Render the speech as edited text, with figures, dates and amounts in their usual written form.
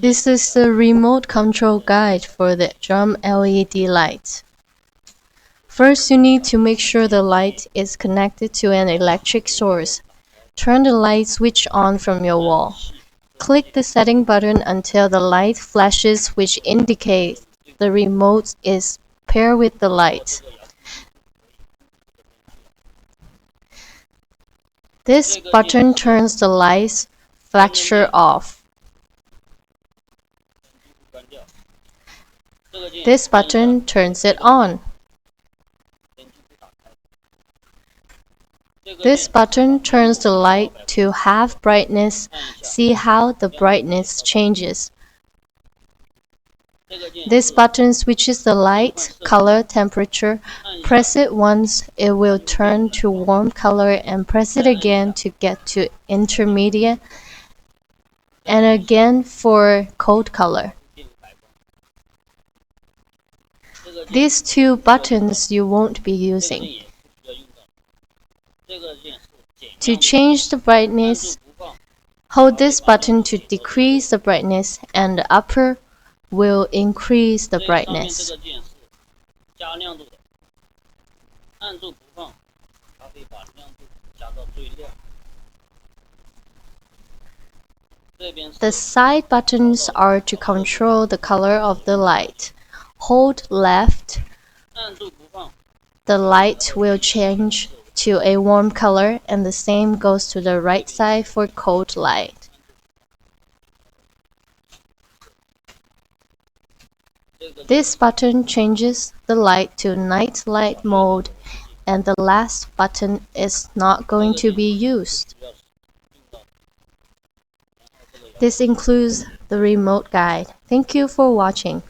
This is the remote control guide for the drum LED light. First, you need to make sure the light is connected to an electric source. Turn the light switch on from your wall. Click the setting button until the light flashes, which indicates the remote is paired with the light. This button turns the light's flasher off. This button turns it on. This button turns the light to half brightness. See how the brightness changes. This button switches the light, color, temperature. Press it once, it will turn to warm color, and press it again to get to intermediate, and again for cold color. These two buttons you won't be using. To change the brightness, hold this button to decrease the brightness, and the upper will increase the brightness. The side buttons are to control the color of the light. Hold left, the light will change to a warm color, and the same goes to the right side for cold light. This button changes the light to night light mode, and the last button is not going to be used. This includes the remote guide. Thank you for watching.